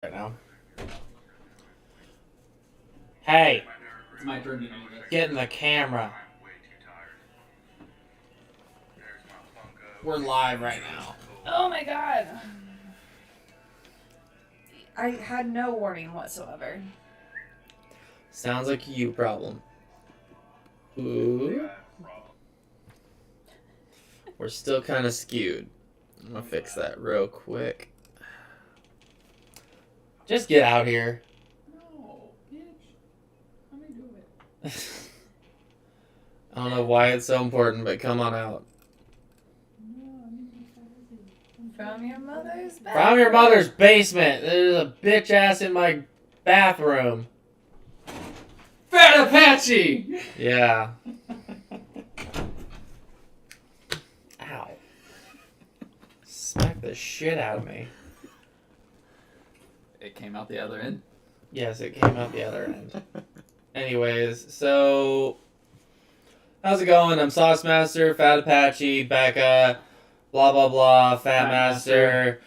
Right now. Hey, It's my turn to do this. get in the camera. We're live right now. Oh my god. I had no warning whatsoever. Sounds like a you problem. Ooh. We're still kind of skewed. I'm gonna fix that real quick. Just get out here. No, bitch. Let me do it. I don't know why it's so important, but come on out. No, I need to be From your mother's bathroom. From your mother's basement. There's a bitch ass in my bathroom. Fat Apache! Yeah. Ow. Smack the shit out of me. It came out the other end. Yes, it came out the other end. Anyways, so how's it going? I'm Sauce Master, Fat Apache, Becca, blah blah blah, Fat Master.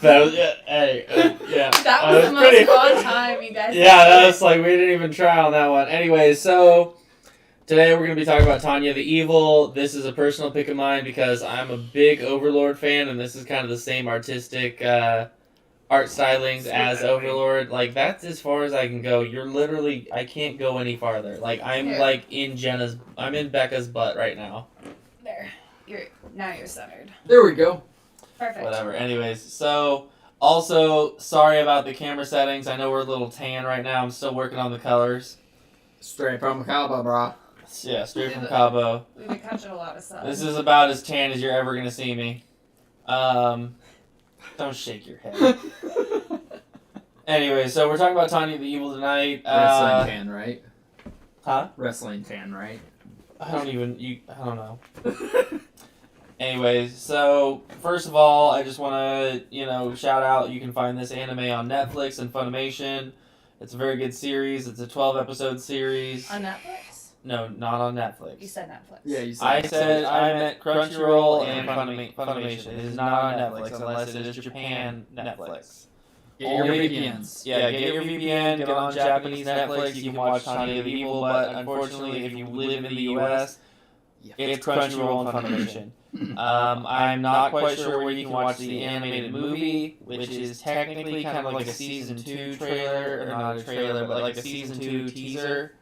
That was, yeah. That was the most fun time you guys Yeah, that was like, we didn't even try on that one. Anyways, so today we're going to be talking about Tanya the Evil. This is a personal pick of mine because I'm a big Overlord fan, and this is kind of the same artistic art stylings as Overlord. Like, that's as far as I can go. You're literally, I can't go any farther. Like, I'm Here. like I'm in Becca's butt right now. There. Now you're centered. There we go. Perfect. Whatever. Anyways, so also sorry about the camera settings. I know we're a little tan right now. I'm still working on the colors. Straight from Cabo, brah. Yeah, straight from Cabo. We've been catching a lot of sun. This is about as tan as you're ever gonna see me. Don't shake your head. Anyway, so we're talking about Tanya the Evil tonight. Wrestling tan, right? Huh? Wrestling tan, right? I don't know. Anyways, so first of all, I just want to, shout out. You can find this anime on Netflix and Funimation. It's a very good series. It's a 12-episode series. On Netflix? No, not on Netflix. You said Netflix. Yeah, you said I meant Crunchyroll and Funimation. It is not on Netflix unless it is Japan Netflix. Get your VPNs. Yeah, get your VPN, get on Japanese Netflix, you can watch Tanya the Evil, but unfortunately if you live in the US, it's Crunchyroll and Funimation. I'm not quite sure where you can watch the animated movie, which is technically kind of like a Season 2 trailer, or not a trailer, but like a Season 2 teaser.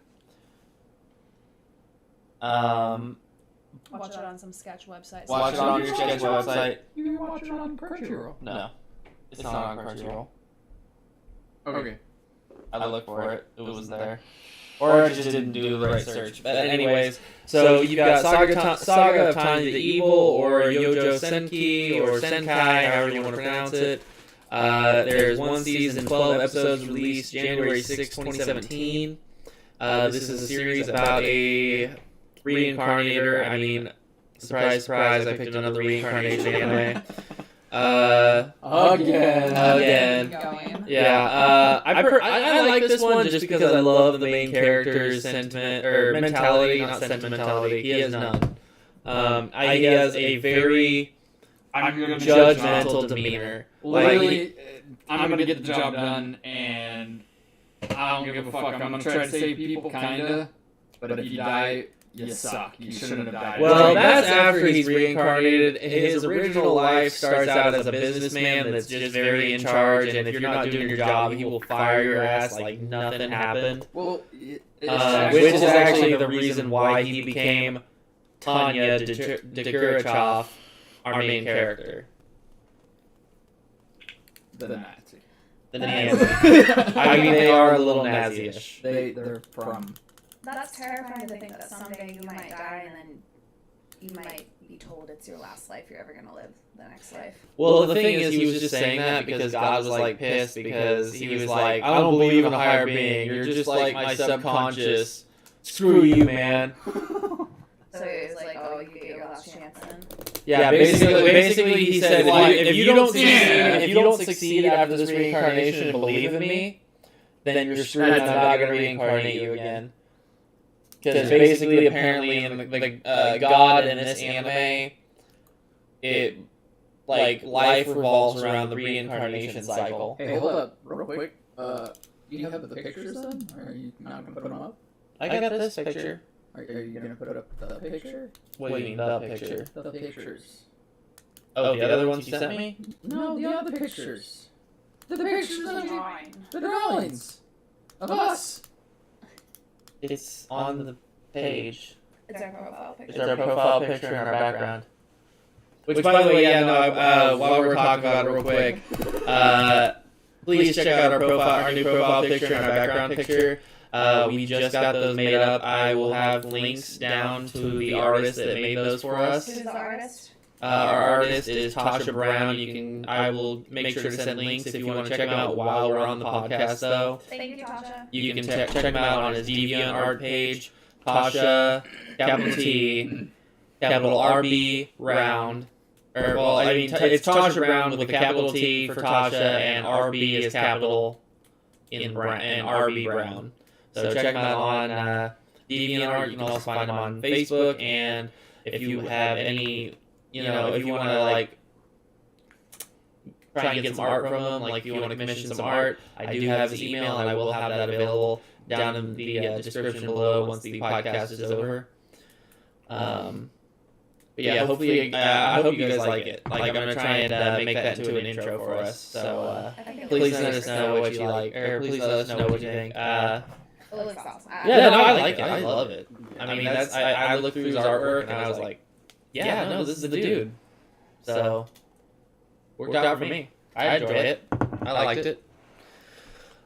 Watch it on some sketch websites. Watch it on your sketch website. You can watch it on Crunchyroll. No, it's not on Crunchyroll. Okay. I looked for it. It was there. Or I just didn't do the right search. But anyways, so you've got Saga of Tanya the Evil, or Yojo Senki, or Senkai, however you want to pronounce it. There's one season, 12 episodes released January 6, 2017. This is a series about a reincarnator. I mean, surprise, surprise, I picked another reincarnation anime. Again. Yeah, I like this one just because I love the main character's sentiment, or mentality, not sentimentality. He has none. He has a very judgmental demeanor. Literally, I'm gonna get the job done, and I don't give a fuck. I'm gonna try to save people, kinda. But if you die, you suck. You shouldn't have died. Well, that's after he's reincarnated. His original life starts out as a businessman that's just very in charge, and if you're not doing your job, he will fire your ass like nothing happened. Well, Which is actually the reason why he became Tanya Degurachov, our main character. the Nazi. The Nazi. I mean, they are a little Nazi-ish. They're from. That's terrifying to think that someday you might die and then you might be told it's your last life you're ever going to live the next life. Well, the thing is, he was just saying that because God was like pissed because he was like, I don't believe in a higher being. You're just like my subconscious. Screw you, man. So it was like, oh, you get your last chance then. Yeah, basically he said, if you don't succeed after this reincarnation and believe in me, then you're screwed. I'm not going to reincarnate you again. Because basically, apparently, in the God in this anime, it like life revolves around the reincarnation cycle. Hey, hold up, real quick. Do you have the pictures then? Or are you not gonna put them up? I got this picture. Are you gonna put up the picture? What do you mean, the picture? The pictures. Oh, the other ones you sent me? No, the other pictures. The pictures of Drawing. the drawings of us. It's on the page. It's our profile picture. It's our profile picture and our background. Which, by the way, yeah, no. While we're talking about it real quick, please check out our new profile picture and our background picture. We just got those made up. I will have links down to the artist that made those for us. Who's the artist? Our artist is Tasha Brown. I will make sure to send links if you want to check him out while we're on the podcast, though. Thank you, Tasha. You can check him out on his DeviantArt page. Tasha, capital T, capital RB, round. It's Tasha Brown with a capital T for Tasha, and RB is capital in RB Brown. So check him out on DeviantArt. You can also find him on Facebook, and if you have any, if you want to like try and get some art from him, like if you want to commission some art, I do have his email, and I will have that available down in the description below once the podcast is over. But yeah, hopefully, I hope you guys like it. Like, I'm gonna try and make that into an intro for us. So please let us know what you like, or please let us know what you think. It looks awesome. Yeah, no, I like it. I love it. I mean, I looked through his artwork and I was like, yeah, no, this is the dude. So worked out for me. I enjoyed it. I liked it.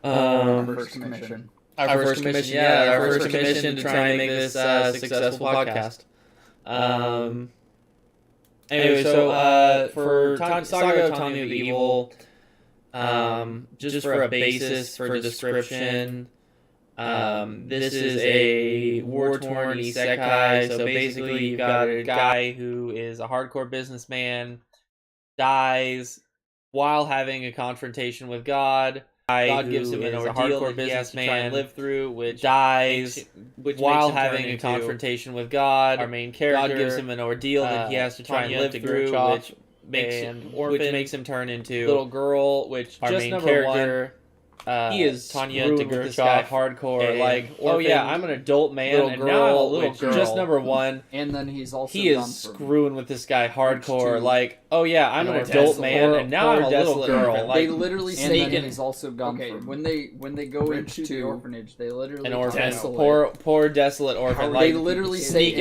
First commission. Our first commission to try and make this a successful podcast. Anyway, so for Saga of Tanya the Evil, just for a basis for description, this is a war-torn isekai. So basically, you've got a guy who is a hardcore businessman, dies while having a confrontation with God. God gives him an ordeal that he has to try and live through, which dies while having a confrontation with God. Our main character, God gives him an ordeal that he has to try and live through, which makes him turn into little girl. Which our main character, he is Tanya to this guy hardcore. Like, oh yeah, I'm an adult man, and now I'm a little girl. Just number one, and then he's screwing with this guy hardcore. Like, oh yeah, I'm an adult man, and now I'm a little girl. They literally say that he's also gone when they go into the orphanage, they literally an orphan, poor desolate orphan. They literally say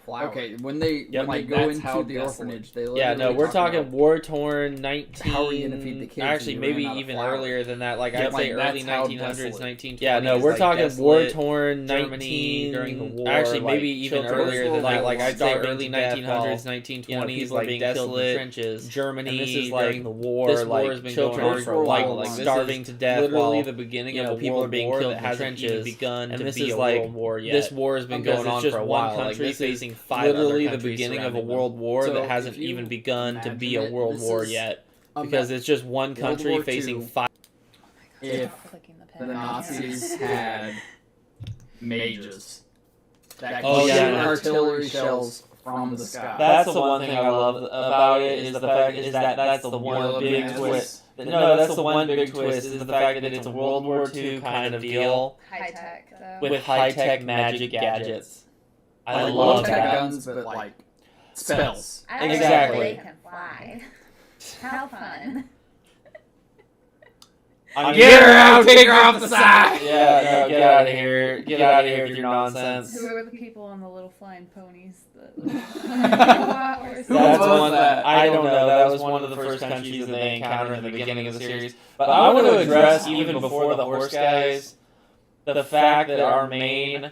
okay, when they go into the orphanage, they literally we're talking war torn 19. How are you gonna feed the kids? Actually, maybe even earlier than that. Like I'd say early 1900s, 1920s. Yeah, no, we're talking war torn Germany during the war. Actually, maybe even earlier than that. Like I'd say early 1900s, 1920s, like being desolate. Germany, and this is like during the war. This war has been going on for a while, like starving to death. Literally, the beginning of people are being killed that hasn't even begun to be a world war yet. This war has been going on for a while. Like this is literally the beginning of a world war that hasn't even begun to be a world war yet, because it's just one country facing 5. If the Nazis had mages that could shoot artillery shells from the sky. That's the one thing I love about it is the fact that that's the one big twist. No, that's the one big twist is the fact that it's a World War II kind of deal. High tech, though. With high-tech magic gadgets. I love that. Guns, but like spells. Exactly. They can fly. How fun. Get her out! Take her off the side! Yeah, no, get out of here. Get out of here with your nonsense. Who are the people on the little flying ponies? That's one that I don't know. That was one of the first countries that they encountered in the beginning of the series. But I want to address, even before the horse guys, the fact that our main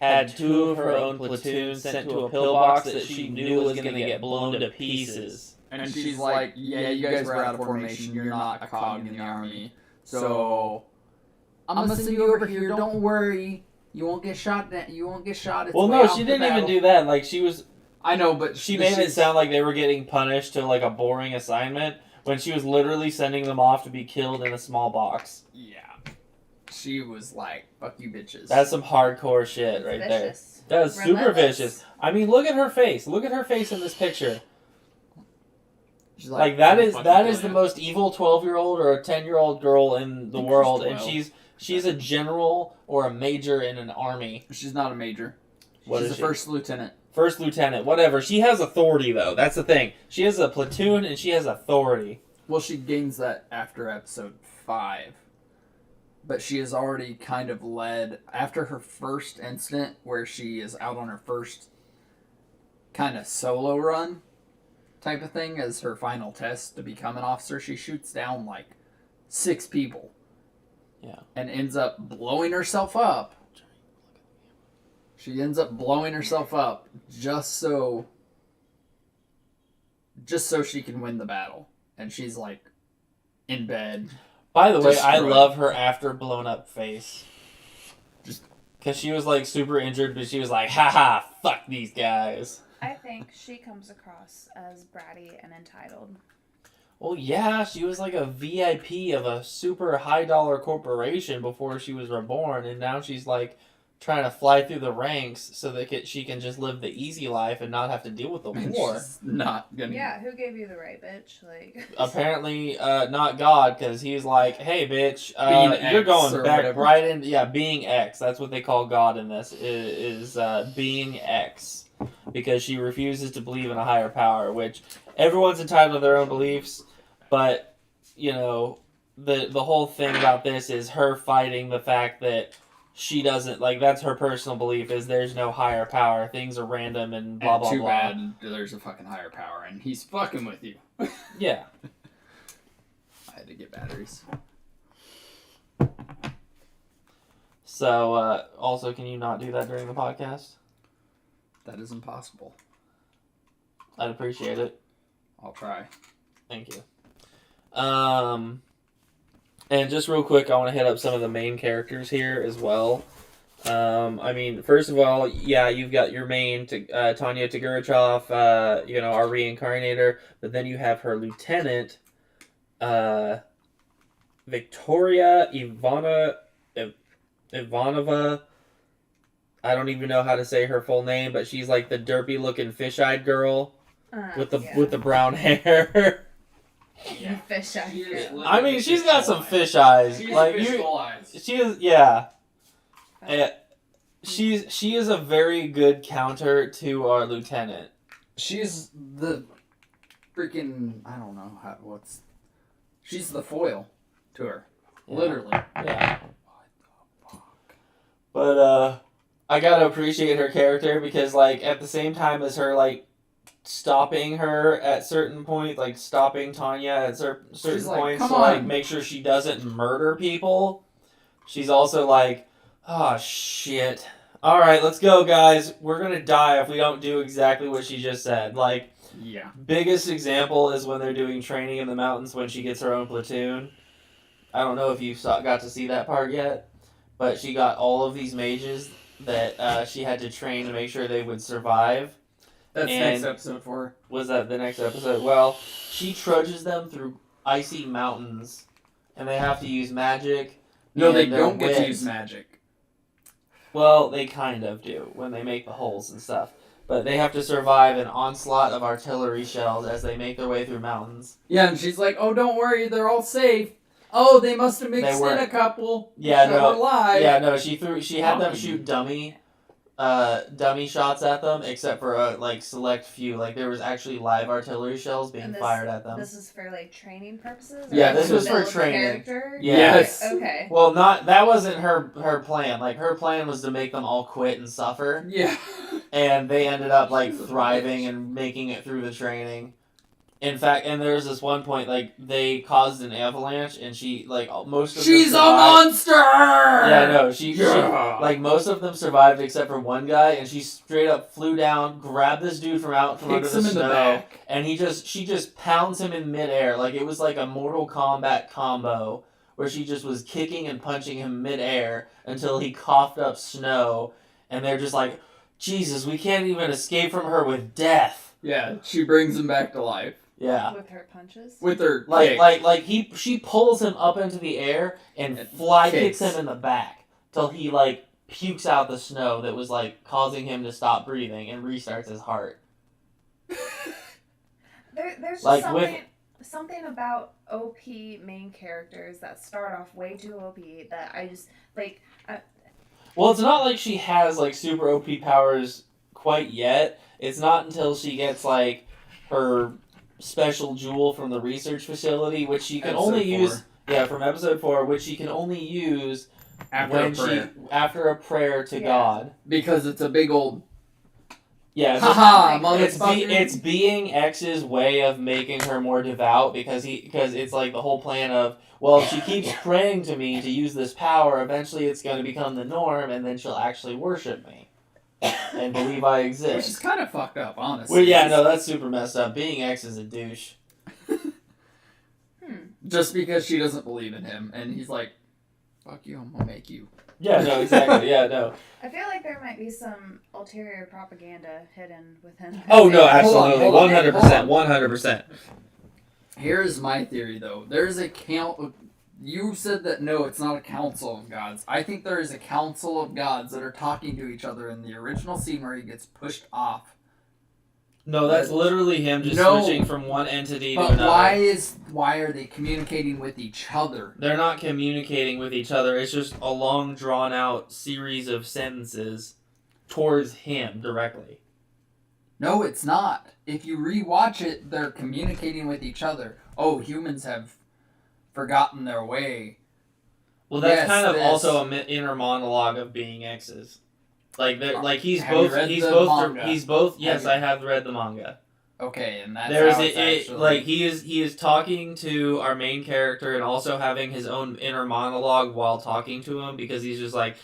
had 2 of her own platoons sent to a pillbox that she knew was going to get blown to pieces. And she's like, yeah, you guys were out of formation. You're not a cog in the army. So I'm gonna send you over here. Don't worry, you won't get shot. You won't get shot. Well, no, she didn't even do that. Like she was. I know, but she made it sound like they were getting punished to like a boring assignment when she was literally sending them off to be killed in a small box. Yeah, she was like, "Fuck you, bitches." That's some hardcore shit right there. That was super vicious. I mean, look at her face. Look at her face in this picture. She's Like that is fucking the most evil 12-year-old or a 10-year-old girl in the world, and 12. she's a general or a major in an army. She's not a major. What She's is a first lieutenant. First lieutenant, whatever. She has authority though. That's the thing. She has a platoon and she has authority. Well, she gains that after episode 5. But she has already kind of led, after her first incident where she is out on her first kind of solo run type of thing as her final test to become an officer, she shoots down like 6 people. Yeah. And ends up blowing herself up. She ends up blowing herself up just so she can win the battle. And she's like in bed. By the way, I Destroyed. love her after blown up face. Just because she was like super injured, but she was like, haha, fuck these guys. I think she comes across as bratty and entitled. Well, yeah, she was like a VIP of a super high dollar corporation before she was reborn, and now she's like trying to fly through the ranks so that she can just live the easy life and not have to deal with the war. she's not gonna. Yeah, who gave you the right, bitch? Like Apparently, not God, because he's like, hey, bitch, Being you're X going or back whatever. right into, yeah, being X. That's what they call God in this, is being X. Because she refuses to believe in a higher power, which everyone's entitled to their own beliefs, but, you know, the whole thing about this is her fighting the fact that she doesn't, like, that's her personal belief, is there's no higher power, things are random and blah, And blah, too blah. bad there's a fucking higher power, and he's fucking with you. Yeah. I had to get batteries. So, also, can you not do that during the podcast? That is impossible. I'd appreciate it. I'll try. Thank you. And just real quick, I want to hit up some of the main characters here as well. I mean, first of all, yeah, you've got your main, Tanya Tagurachov, our reincarnator, but then you have her lieutenant, Victoria Ivanova. I don't even know how to say her full name, but she's like the derpy-looking fish-eyed girl with the brown hair. Yeah. Fish eye. She is girl. I mean, she's got some fish eyes. She's Like fishbowl eyes. she is, yeah. She is a very good counter to our lieutenant. She's the freaking, I don't know she's the foil to her. Yeah. Literally. Yeah. But I gotta appreciate her character because, like, at the same time as her, like, stopping her at certain points, like stopping Tanya at certain She's like, points "Come to like on." make sure she doesn't murder people. She's also like, oh shit. Alright, let's go, guys. We're gonna die if we don't do exactly what she just said. Like, Yeah. biggest example is when they're doing training in the mountains when she gets her own platoon. I don't know if you got to see that part yet, but she got all of these mages that she had to train to make sure they would survive. That's And- next episode for her. Was that the next episode? Well, she trudges them through icy mountains, and they have to use magic. No, and they their don't get to wits. use magic. Well, they kind of do when they make the holes and stuff. But they have to survive an onslaught of artillery shells as they make their way through mountains. Yeah, and she's like, oh, don't worry, they're all safe. Oh, they must have mixed in weren't. a couple. Yeah, so no. we're live. Yeah, no. She had them shoot dummy shots at them, except for a select few. Like there was actually live artillery shells being And fired at them. This is for like training purposes. Yeah, Or this to was for build the training. character? Yeah. Yes. Okay. Well, that wasn't her plan. Like her plan was to make them all quit and suffer, Yeah. and they ended up like thriving and making it through the training. In fact, and there was this one point like they caused an avalanche, and she like most of She's a them survived. monster! Yeah, no, she Yeah. like most of them survived except for one guy, and she straight up flew down, grabbed this dude from under Kicks the him in snow, the back. and she just pounds him in midair like it was like a Mortal Kombat combo where she just was kicking and punching him midair until he coughed up snow, and they're just like, Jesus, we can't even escape from her with death. Yeah, she brings him back to life. Yeah. With her punches. With her Like she pulls him up into the air and And fly kicks. kicks him in the back till he like pukes out the snow that was like causing him to stop breathing and restarts his heart. There's just Like something. something about OP main characters that start off way too OP that I just like. Well, it's not like she has like super OP powers quite yet. It's not until she gets like her special jewel from the research facility, which she can only use. Yeah, from episode 4, which she can only use after a prayer to God. Because it's a big old. Yeah, it's being X's way of making her more devout because it's like the whole plan of, well, if she keeps praying to me to use this power, eventually it's going to become the norm, and then she'll actually worship me and believe I exist. Which is kind of fucked up, honestly. Well, yeah, no, that's super messed up. Being X is a douche. Just because she doesn't believe in him, and he's like, fuck you, I'm gonna make you. Yeah, no, exactly. Yeah, no. I feel like there might be some ulterior propaganda hidden within. Oh no, absolutely, Hold on. 100%. Here's my theory, though. There's a You said that no, it's not a council of gods. I think there is a council of gods that are talking to each other in the original scene where he gets pushed off. No, that's literally him just switching from one entity to another. Why are they communicating with each other? They're not communicating with each other. It's just a long, drawn-out series of sentences towards him directly. No, it's not. If you rewatch it, they're communicating with each other. Oh, humans have forgotten their way. Well, that's kind of also an inner monologue of being X's. He's both. Yes, I have read the manga. Okay, and that's he is talking to our main character and also having his own inner monologue while talking to him because he's just like,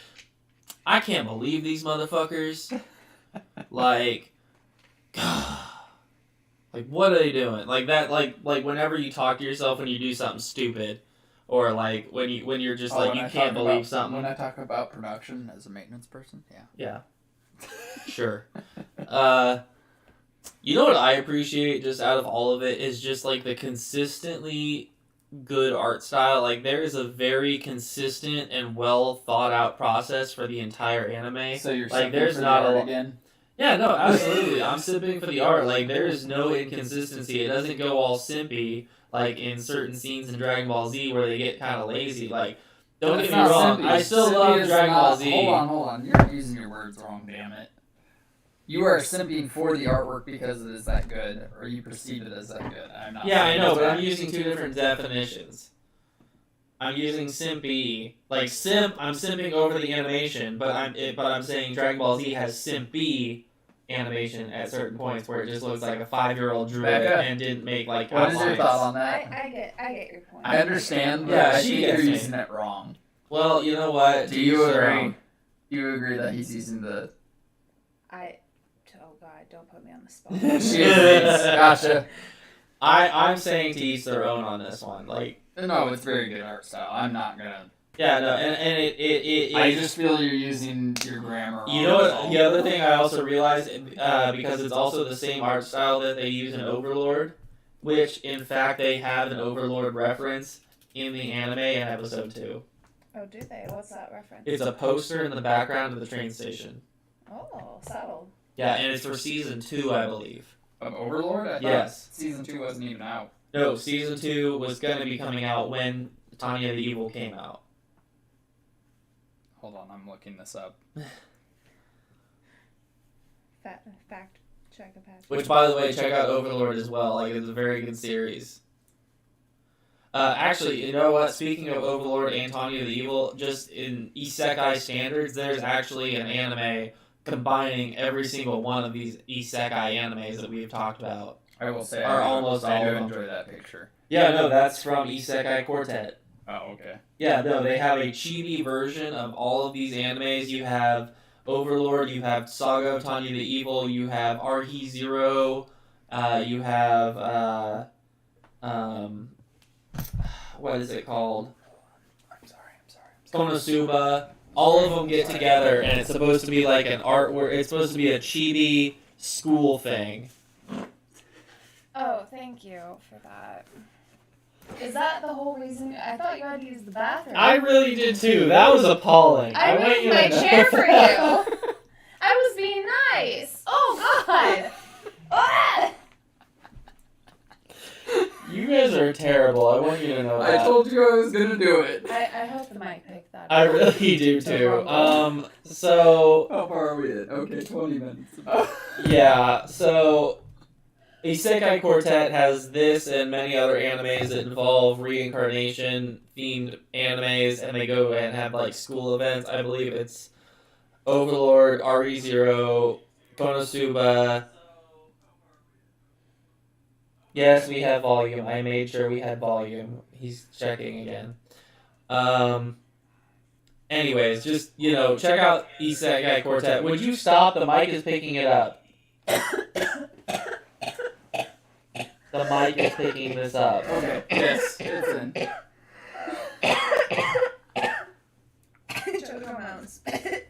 I can't believe these motherfuckers. Like, what are they doing? Like that, like whenever you talk to yourself when you do something stupid, or like when you're just you can't believe something. When I talk about production as a maintenance person, yeah. Yeah. Sure. You know what I appreciate just out of all of it is just like the consistently good art style. Like there is a very consistent and well thought out process for the entire anime. So you're like there's not art again. Yeah, no, absolutely. I'm simping for the art. Like there is no inconsistency. It doesn't go all simpy like in certain scenes in Dragon Ball Z where they get kind of lazy. Like don't get me wrong, I still love Dragon Ball Z. Hold on. You're using your words wrong, damn it. You are simping for the artwork because it is that good, or you perceive it as that good. I'm not. Yeah, I know, but I'm using two different definitions. I'm using simpy, like simp. I'm simping over the animation, but I'm saying Dragon Ball Z has simpy animation at certain points where it just looks like a 5-year-old drew it and didn't make like outlines. What is your thought on that? I get your point. I understand, but yeah, I think you're using it wrong. Well, you know what? Do you agree? Do you agree that he's using the... Oh God, don't put me on the spot. She agrees. Gotcha. I'm saying to each their own on this one. Like, no, it's very good art style. I'm not gonna... Yeah, no, and it I just feel you're using your grammar wrong. You know what? The other thing I also realized, because it's also the same art style that they use in Overlord, which, in fact, they have an Overlord reference in the anime in episode 2. Oh, do they? What's that reference? It's a poster in the background of the train station. Oh, subtle. Yeah, and it's for season 2, I believe. Of Overlord? I thought yes. Season 2 wasn't even out. No, season 2 was going to be coming out when Tanya the Evil came out. Hold on, I'm looking this up. Fact check a patch. Which, by the way, check out Overlord as well. Like, it's a very good series. Actually, you know what? Speaking of Overlord and Tanya the Evil, just in isekai standards, there's actually an anime combining every single one of these isekai animes that we've talked about. I will say, almost all I do of them. enjoy that picture. Yeah, no, that's from Isekai Quartet. Oh, okay. Yeah, no, they have a chibi version of all of these animes. You have Overlord, you have Saga of Tanya the Evil, you have Arhi Zero, you have, what is it called? I'm sorry. Konosuba. All of them get together, and it's supposed to be like an art where it's supposed to be a chibi school thing. Oh, thank you for that. Is that the whole reason? I thought you had to use the bathroom. I really did too. That was appalling. I moved my chair for you. I was being nice. Oh God. Ah! You guys are terrible. I want you to know that. I told you I was gonna do it. I hope the mic picked that up. I really do too. So How far are we at? Okay, 20 minutes. yeah, so Isekai Quartet has this and many other animes that involve reincarnation themed animes, and they go and have like school events. I believe it's Overlord, RE0, Konosuba. Yes, we have volume. I made sure we had volume. He's checking again. Anyways, just, check out Isekai Quartet. Would you stop? The mic is picking it up. The mic is picking this up. Okay, yes, it's in. Choke on my own spit.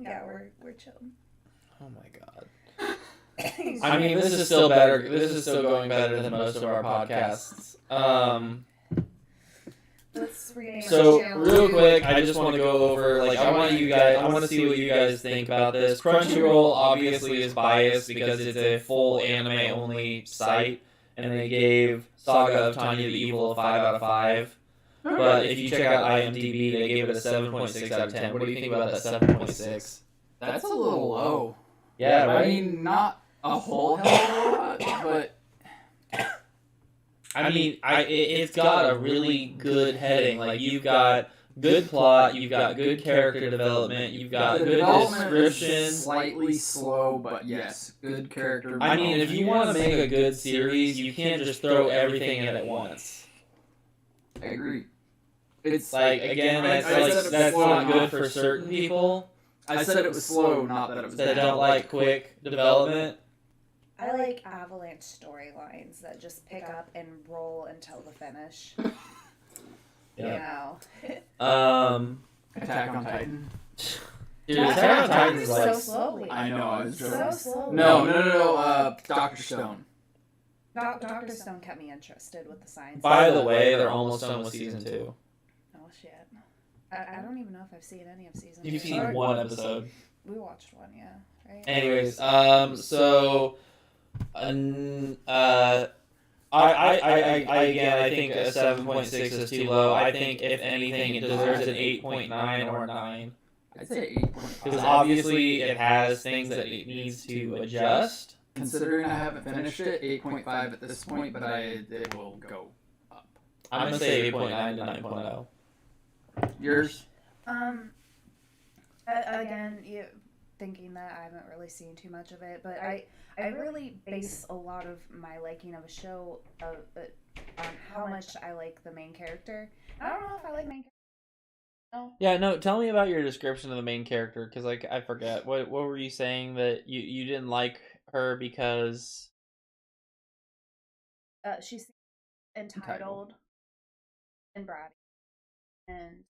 Yeah, we're chilling. Oh my god. I mean, this is still better. This is still going better than most of our podcasts. So real quick, I just want to go over, I want to see what you guys think about this. Crunchyroll obviously is biased because it's a full anime only site, and they gave Saga of Tanya the Evil a 5 out of 5. But if you check out IMDb, they gave it a 7.6 out of 10. What do you think about that 7.6? That's a little low. Yeah, right? I mean, not a whole hell of a lot, but... I mean, it's got a really good heading. Like, you've got good plot, you've got good character development, you've got good description. Slightly slow, but yes, good character. I mean, if you want to make a good series, you can't just throw everything in at once. I agree. It's like, again, that's not good for certain people. I said it was slow, not that it was that don't like quick development. I like avalanche storylines that just pick up and roll until the finish. Yeah. Attack on Titan. Dude, Attack on Titan is so slowly. I know, I was joking. So slowly. No. Dr. Stone. Dr. Stone kept me interested with the science. By the way, they're almost done with season 2. Oh shit. I don't even know if I've seen any of season 2. You've seen one episode. We watched one, yeah. Right? Anyways, I think a 7.6 is too low. I think if anything, it deserves an 8.9 or 9. I'd say 8.5. Because obviously it has things that it needs to adjust. Considering I haven't finished it, 8.5 at this point, but it will go up. I'm gonna say 8.9 to 9.0. Yours? Again, thinking that I haven't really seen too much of it, but I really base a lot of my liking of a show on how much I like the main character. I don't know if I like main character. No. Yeah, no. Tell me about your description of the main character, because I forget. What were you saying that you didn't like her because? She's entitled and bratty, and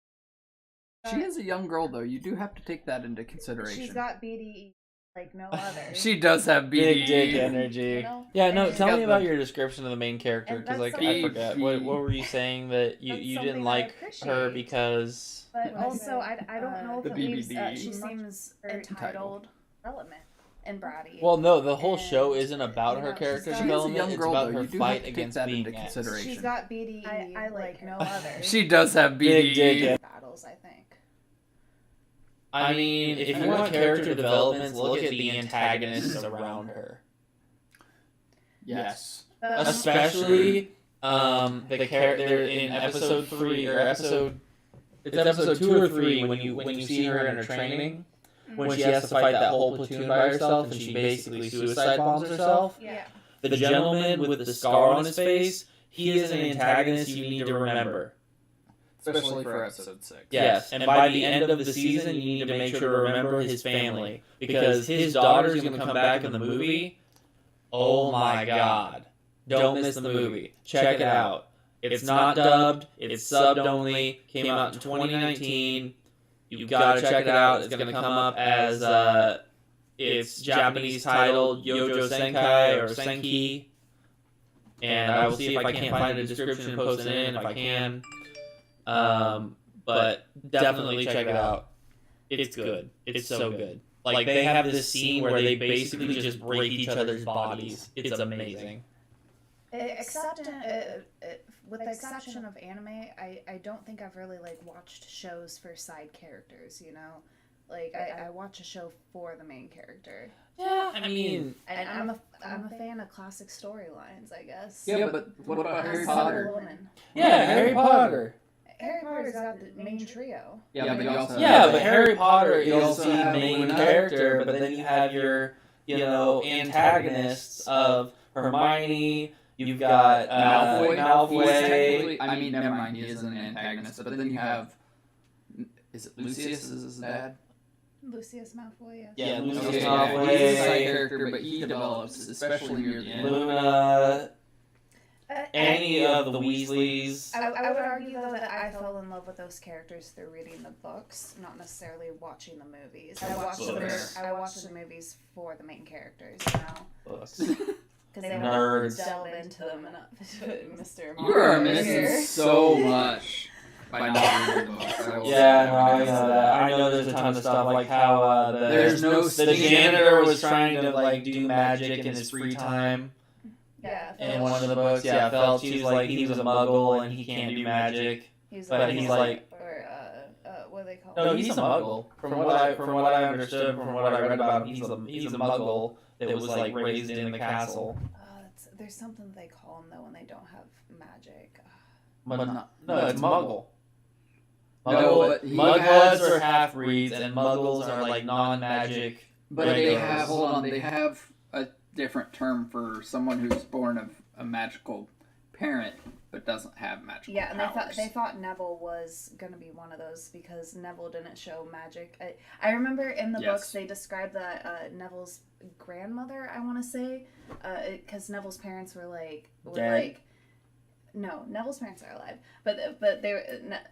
she is a young girl, though. You do have to take that into consideration. She's got BDE like no other. She does have BDE. Big dick energy. You know? Yeah, no. Tell me about your description of the main character, because I forget. What were you saying that you didn't like her because? But also, I don't know if it leaves, she seems entitled, relevant, and bratty. Well, no, the whole show isn't about her character development. It's about her fight against being X. She's got BDE I like no other. She does have BDE. Battles, I think. I mean, if you want character development, look at the antagonists around her. Yes. Especially the character in episode 3 or episode. It's episode 2 or 3 when you see her in her training, when she has to fight that whole platoon by herself and she basically suicide bombs herself. Yeah. The gentleman with the scar on his face, he is an antagonist you need to remember. Especially for episode 6. Yes, and by the end of the season, you need to make sure to remember his family, because his daughter's going to come back in the movie. Oh my god. Don't miss the movie. Check it out. It's not dubbed, it's subbed only, came out in 2019. You've got to check it out. It's going to come up as its Japanese title, Yojo Senkai or Senki. And I will see if I can't find a description and post it in if I can. But definitely check it out. It's good. It's so good. Like, they have this scene where they basically just break each other's bodies. It's amazing. With the exception of anime, I don't think I've really like watched shows for side characters. You know, like I watch a show for the main character. Yeah, I mean, and I'm a fan of classic storylines, I guess. Yeah, but what about Harry Potter? Yeah, Harry Potter. Harry Potter's got the main trio. Yeah, but you also but Harry Potter is the main character, but then you have your, antagonists of Hermione. You've got Malfoy. I mean, never mind, he is an antagonist. But then you have, is it Lucius? Is his dad? Lucius Malfoy, yes. Yeah, Lucius Okay, Malfoy. He's a side character, but he develops, especially near the end. Luna. Any of the Weasleys. I would argue, though, that I fell in love with those characters through reading the books, not necessarily watching the movies. I watched the movies for the main characters, Books. Because they Nerds. want to delve into them enough. Mr. You are missing so much by not reading the books. Yeah, no, I know that. I know there's a ton of stuff, like how the janitor was trying to, like, do magic in his free time. Yeah. In one of the books, yeah, Felch, he was like, he was a muggle and he can't do magic. But he's like... what do they call No, he's a muggle. From what I understood, from what I read about him, he's a muggle that was, like, raised in the castle. There's something they call them, though, when they don't have magic. No, it's muggle. Muggles are half-breeds, and muggles are, like, non-magic. But they have a different term for someone who's born of a magical parent but doesn't have magical powers. And they thought Neville was going to be one of those because Neville didn't show magic. I remember in the books they described that Neville's grandmother, I want to say, because Neville's parents were dead. No, Neville's parents are alive, but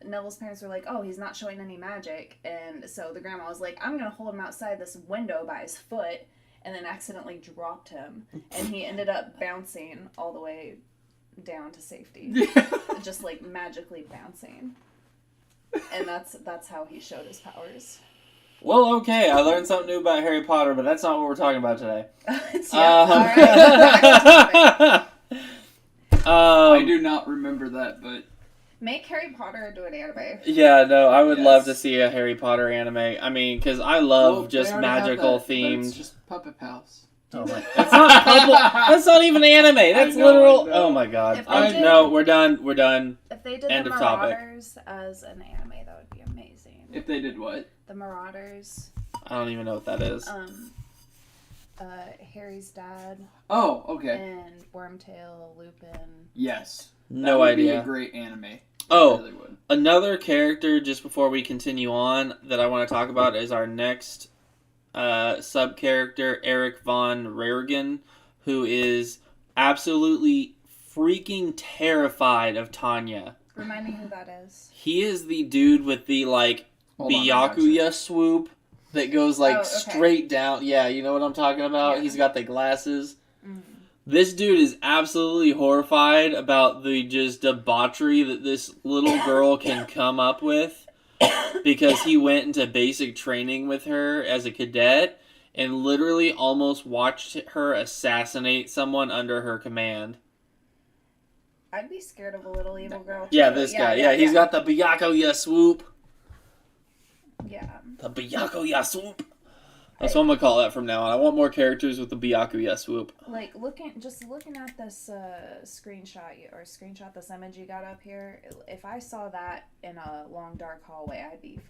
Neville's parents were like, oh, he's not showing any magic, and so the grandma was like, I'm gonna hold him outside this window by his foot, and then accidentally dropped him, and he ended up bouncing all the way down to safety, just like magically bouncing, and that's how he showed his powers. Well, okay, I learned something new about Harry Potter, but that's not what we're talking about today. I do not remember that, but... Make Harry Potter do an anime. Yeah, no, I would love to see a Harry Potter anime. I mean, because I love just magical themed... It's just Puppet Pals. Oh my... That's not even anime. That's literal... Oh my god. No, we're done. If they did End the of topic. Marauders as an anime, that would be amazing. If they did what? The Marauders. I don't even know what that is. Harry's dad. Oh, okay. And Wormtail, Lupin. Yes. No idea. That would be a great anime. Oh, really would. Another character, just before we continue on, that I want to talk about is our next sub-character, Eric von Rarigan, who is absolutely freaking terrified of Tanya. Remind me who that is. He is the dude with the, like, Byakuya swoop that goes, like, straight down. Yeah, you know what I'm talking about? Yeah. He's got the glasses. Mm-hmm. This dude is absolutely horrified about the just debauchery that this little girl can come up with because he went into basic training with her as a cadet and literally almost watched her assassinate someone under her command. I'd be scared of a little evil girl. Yeah, this guy. Yeah, he's got the Byakuya swoop. Yeah. The Byakuya swoop. That's what I'm gonna call that from now on. I want more characters with the Byakuya swoop. Like looking at this screenshot, this image you got up here. If I saw that in a long dark hallway, I'd be.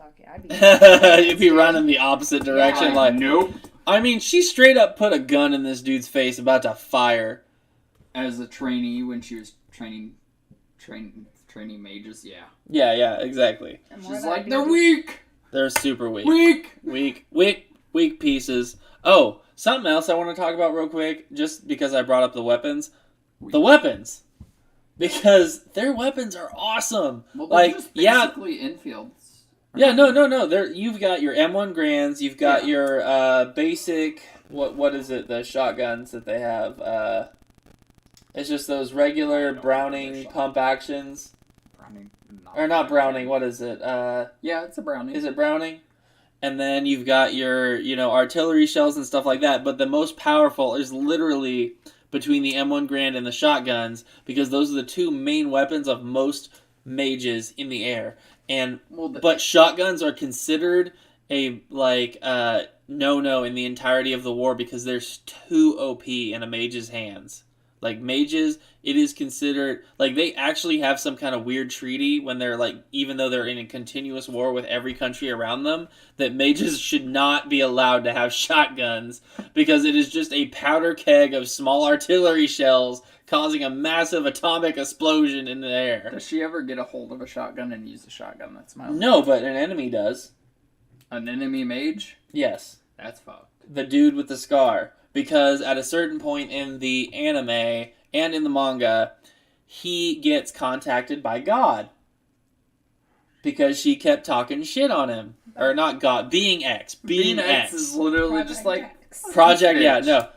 You'd be running the opposite direction, yeah. like nope. I mean, she straight up put a gun in this dude's face, about to fire. As a trainee when she was training mages, yeah. Yeah, exactly. She's like, they're weak. They're super weak. Weak pieces. Oh, something else I want to talk about real quick, just because I brought up the weapons. The weapons. Because their weapons are awesome. Well, they're just basically infields. Yeah, no. You've got your M1 Grands, you've got your basic, what is it, the shotguns that they have. It's just those regular Browning pump actions. Or not Browning, what is it? Yeah, it's a Browning. Is it Browning? And then you've got your, artillery shells and stuff like that. But the most powerful is literally between the M1 Grand and the shotguns, because those are the two main weapons of most mages in the air. And but shotguns are considered a no in the entirety of the war because there's too OP in a mage's hands. Like mages, it is considered like they actually have some kind of weird treaty when they're like, even though they're in a continuous war with every country around them, that mages should not be allowed to have shotguns because it is just a powder keg of small artillery shells causing a massive atomic explosion in the air. Does she ever get a hold of a shotgun and use a shotgun? That's my No, but an enemy does. An enemy mage? Yes. That's fucked. The dude with the scar. Because at a certain point in the anime and in the manga, he gets contacted by God. Because she kept talking shit on him. Or not God, Being X. Being X is literally just like... Project, yeah, no.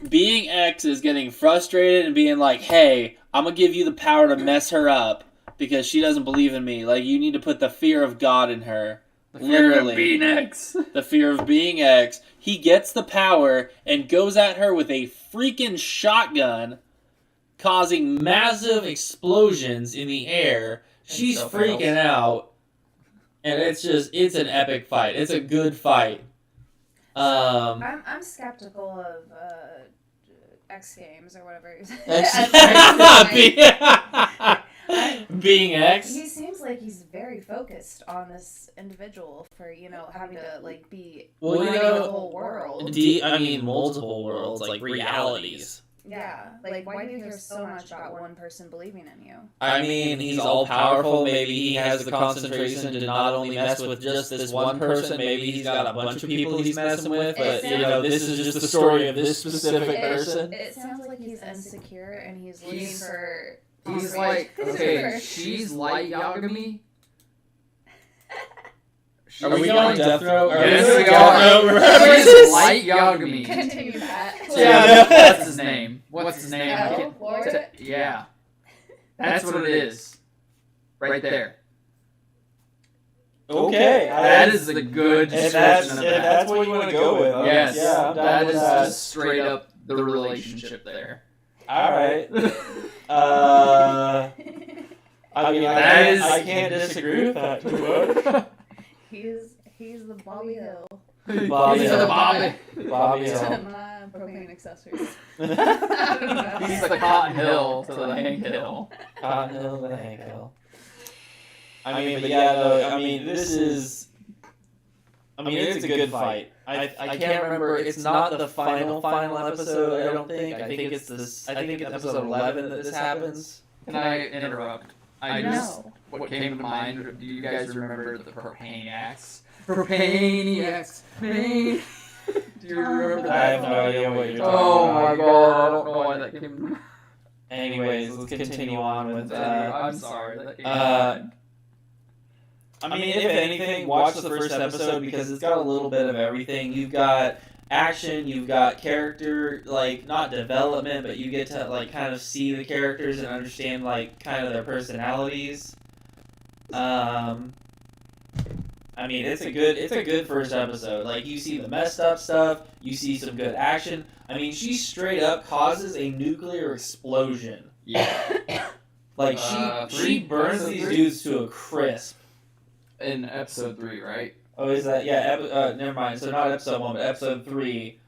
Being X is getting frustrated and being like, hey, I'm going to give you the power to mess her up. Because she doesn't believe in me. Like, you need to put the fear of God in her. Literally. Being X. The fear of being X. He gets the power and goes at her with a freaking shotgun, causing massive explosions in the air. She's freaking out. And it's an epic fight. It's a good fight. I'm skeptical of X Games or whatever. Being X. He seems like he's very focused on this individual for, having to, be running the whole world. Multiple worlds, like realities. Yeah. Why do you hear so much about one person believing in you? He's all-powerful. Maybe he has the concentration to not only mess with just this one person. Maybe he's got a bunch of people he's messing with. But, this is just the story of this specific person. It sounds like he's insecure and he's looking for... He's like, okay, she's light Yagami. Are we going death row? Yes, we are. She's light Yagami. Continue that. Yeah, what's his name? What's his name? Yeah. That's what it is. Right there. Okay. That is a good description of that. If that's what you want to go with. Yes. Yeah, that is just straight up the relationship there. Alright. I can't disagree with that too much. He's the Bobby Hill. Bobby Hill. Bobby Hill. My propane accessories. He's the Cotton Hill to the Hank Hill. Cotton Hill to the Hank Hill. It's a good fight. I can't remember. It's not the final episode. I don't think. I think it's this. I think it's episode 11 that this happens. Can I interrupt? What came to mind? Do you guys remember the Propaniacs? Propaniacs. Do you remember that? I have no idea what you're talking about. Oh my god! I don't know why that came to mind. Anyways, let's continue on with. I'm sorry. That came to mind. If anything, watch the first episode because it's got a little bit of everything. You've got action, you've got character, not development, but you get to, kind of see the characters and understand, kind of their personalities. It's a good first episode. You see the messed up stuff, you see some good action. She straight up causes a nuclear explosion. Yeah. She burns these dudes to a crisp. In episode 3, right? Oh, is that? Yeah, never mind. So not episode 1, but episode 3.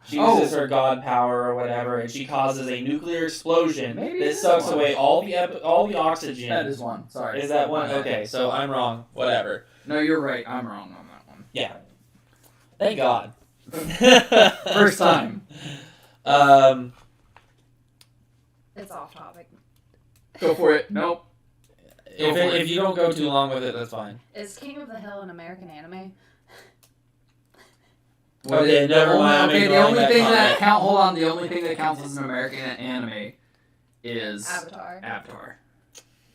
She uses her god power or whatever, and she causes a nuclear explosion that sucks away all the oxygen. That is one. Sorry. Is that one? Okay, so I'm wrong. Whatever. No, you're right. I'm wrong on that one. Yeah. Thank God. First time. It's off topic. Go for it. Nope. If you don't go too long with it, that's fine. Is King of the Hill an American anime? Okay, never mind. Okay, the only thing that counts as an American anime is Avatar.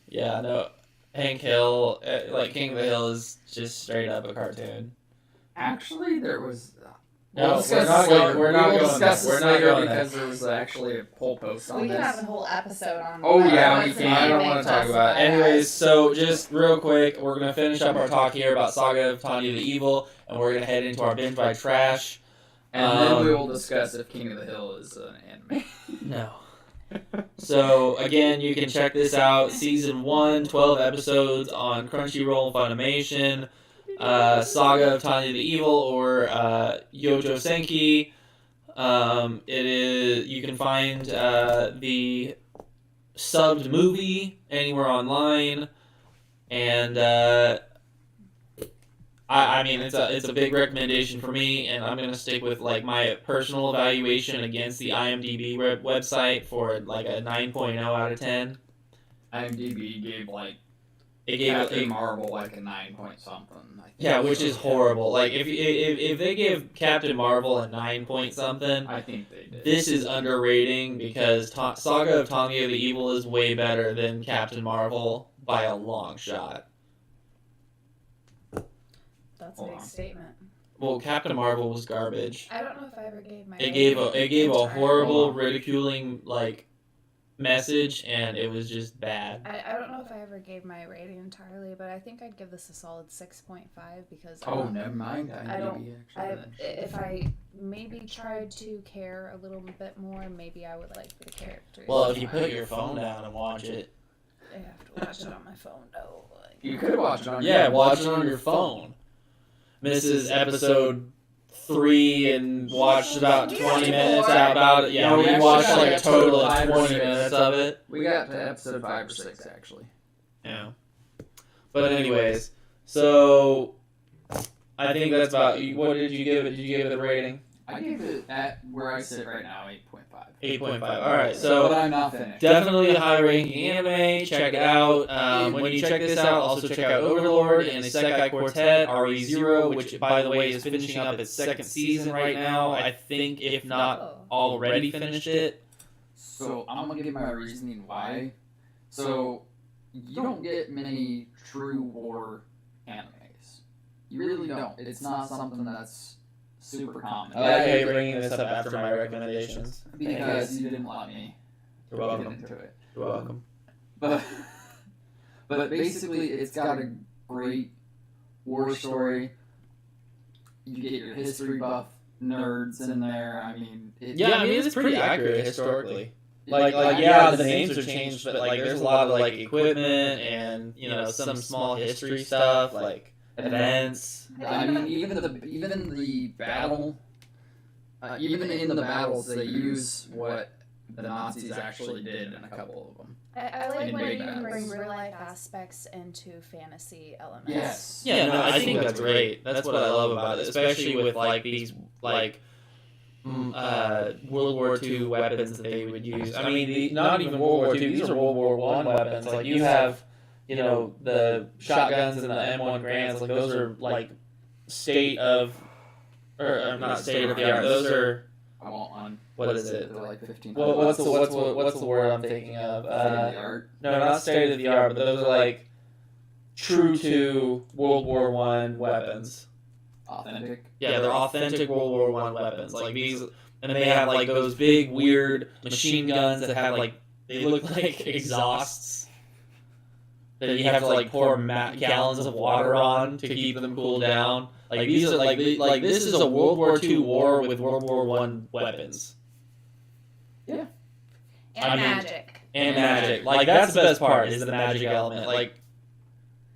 Yeah, no. Hank Hill, King of the Hill is just straight up a cartoon. Actually, there was... We're not going there because there was actually a poll post on this. We can have a whole episode on we can. I don't want to talk about it. Anyways, so just real quick, we're going to finish up our talk here about Saga of Tanya the Evil, and we're going to head into our binge by trash. And then we will discuss if King of the Hill is an anime. No. So, again, you can check this out. Season 1, 12 episodes on Crunchyroll and Funimation. Saga of Tanya the Evil, or Yojo Senki. It is. You can find the subbed movie anywhere online, and I mean it's a big recommendation for me, and I'm gonna stick with like my personal evaluation against the IMDb website for like a 9.0 out of 10. IMDb gave like It gave Captain Marvel like a 9 point something. I think. Yeah, which is horrible. Like if they give Captain Marvel a 9 point something, I think they did. this is underrating because Saga of Tanya the Evil is way better than Captain Marvel by a long shot. That's a big statement. Well, Captain Marvel was garbage. I don't know if I ever gave my. It gave a horrible, ridiculing like message, and it was just bad. I don't know if I ever gave my rating entirely, but I think I'd give this a solid 6.5 because. Oh, never mind. If I maybe tried to care a little bit more, maybe I would like the characters. Well, if you put your phone down and watch it. I have to watch it on my phone though. You could watch it on. Watch it on your phone. Misses episode 3 and watched about 20 minutes about it. Yeah, we watched like a total of 20 minutes of it. We got to episode 5 or 6 actually. Yeah. But anyways, so I think that's about. What did you give it? Did you give it a rating? I gave it at where I sit right now 8.5. 8.5. All right. So but I'm not finished. Definitely a high-ranking anime. Check it out. When you check this out, also check out Overlord and the Isekai Quartet RE0, which, by the way, is finishing up its second season right now. I think, if not already finished it. So I'm gonna give my reasoning why. So you don't get many true war animes. You really don't. It's not something that's super common. I like how you're bringing this up after my recommendations. Because you didn't let me You're welcome. get into it. You're welcome. But basically, it's got a great war story. You get your history buff nerds in there. I mean, it's pretty accurate historically. The names are changed, but like there's a lot of like equipment and some small history stuff like events. I mean, even in the battle, even in the battles, they use what the Nazis actually did in a couple of them. I like In when big you can bring battles. real life aspects into fantasy elements. Yes. Yeah, no, I think that's great. That's what I love about it, especially with like these like World War II weapons that they would use. I mean, not even World War II. These are World War I weapons. Like you have, the shotguns and the M1 Grands. Like those are like not state of the art. Those are. I want one. What is it? They're like 15. Well, what's the word I'm thinking of? State of the art. No, not state of the art, but those are like true to World War I weapons. Authentic. Yeah, they're authentic World War I weapons. Like these, and they have like those big weird machine guns that have like they look like exhausts that you have to like pour gallons of water on to keep them cooled down. Like these are like this is a World War II war with World War I weapons. Yeah. And magic. And magic. Like that's the best part is the magic element. Like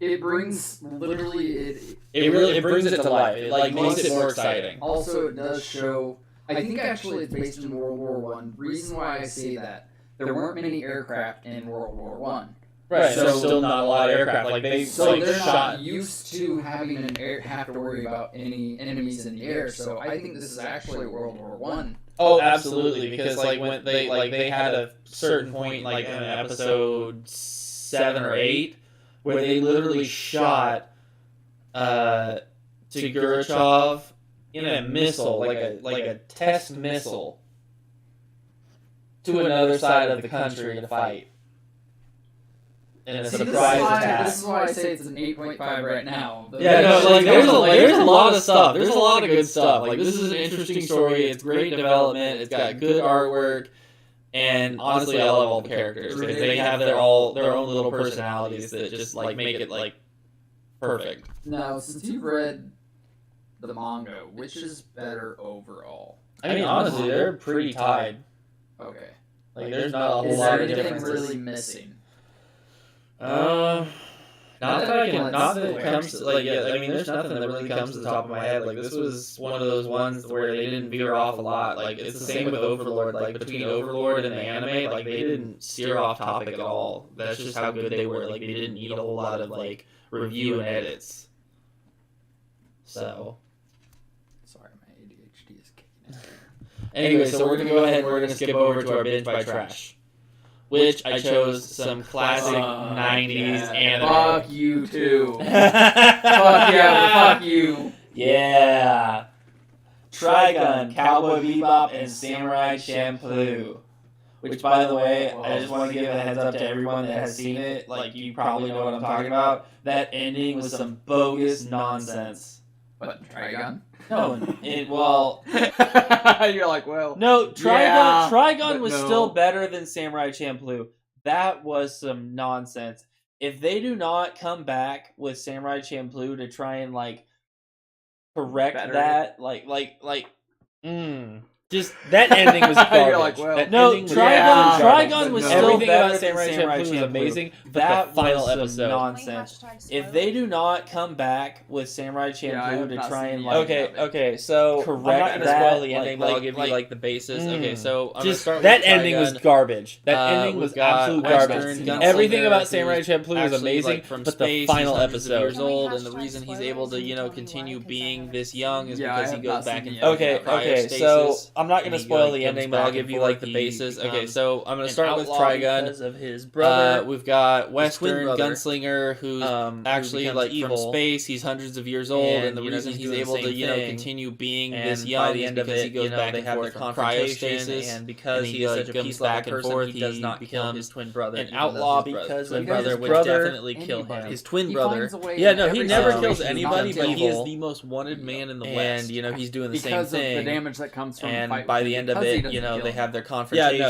It brings literally it brings it to life. It like makes it more exciting. Also, it does show. I think actually it's based in World War One. Reason why I say that there weren't many aircraft in World War One. Right. So still not a lot of aircraft. Like they they're shot. not used to having have to worry about any enemies in the air. So I think this is actually World War One. Oh, absolutely. Because like when they had a certain point like in episode 7 or 8 where they literally shot to Gorbachev in a missile, like a test missile, to another side of the country to fight. In a surprise attack. This is why I say it's an 8.5 right now. Yeah, no, like there's a lot of stuff. There's a lot of good stuff. Like this is an interesting story. It's great development. It's got good artwork, and honestly, I love all the characters because they have their own little personalities that just like make it like perfect. Now, since you've read the manga, which is better overall? I mean, honestly, they're pretty tied. Okay. Like, there's not a whole Is lot there of anything differences. really missing? Not that I can. Not that it comes to, like, yeah. I mean, there's nothing that really comes to the top of my head. Like, this was one of those ones where they didn't veer off a lot. Like, it's the same with Overlord. Like, between Overlord and the anime, like, they didn't steer off topic at all. That's just how good they were. Like, they didn't need a whole lot of, like, review and edits. So. Sorry, my ADHD is kicking in. Anyway, so we're gonna go ahead and we're gonna skip over to our binge by trash, which I chose some classic '90s anime. Fuck you too. Fuck yeah, fuck you. Yeah. Trigun, Cowboy Bebop, and Samurai Champloo. Which, by the way, I just want to give a heads up to everyone that has seen it. Like, you probably know what I'm talking about. That ending was some bogus nonsense. What, Trigun? No, well... You're like, well... No, Trigun was no. still better than Samurai Champloo. That was some nonsense. If they do not come back with Samurai Champloo to try and, like, correct that, just that ending was garbage. You're like, well, Trigun was still everything better about than Samurai Champloo was amazing. That final was episode. nonsense. If they do not come back with Samurai Champloo to try and like Okay, so correct I'm not gonna that, spoil the ending, but I'll give you like the basis. Okay, so I'm just gonna start that with ending was Trigun. garbage. That ending we've was got absolute Western garbage. Gunslinger, Everything about who's Samurai Champloo was actually, amazing, like, from but the space, final he's hundreds of episode. years old, Can we and the hashtag reason he's able to, spoilers and tell me continue why? 'Cause I being haven't this seen young it. is Yeah, I because he have goes not back seen into it. Okay, so cryostasis, I'm not and gonna he spoil the comes ending, but back I'll give and you forth. like the He basis. Okay, becomes so I'm gonna an start with outlaw Trigun. because of his brother. We've got twin Western brother, Gunslinger, who's who actually becomes like evil. from space. He's hundreds of years old, and the reason he's doing able the to same thing, continue being and this by young the is end of because it, he goes back they and have forth their from confrontation, cryostasis, and because he he's like such a comes peace back loving and person, forth. he does not kill becomes his twin brother. an even outlaw though his because twin of brother his would brother, definitely kill him. anybody. his twin He brother. finds a way Yeah, in no, he every never situation kills not anybody, to but he is kill. the most wanted man in the and West. he's doing the because same of thing. the damage that comes from the And fight by with the him, end of because he it, doesn't kill they him. have their confrontation. It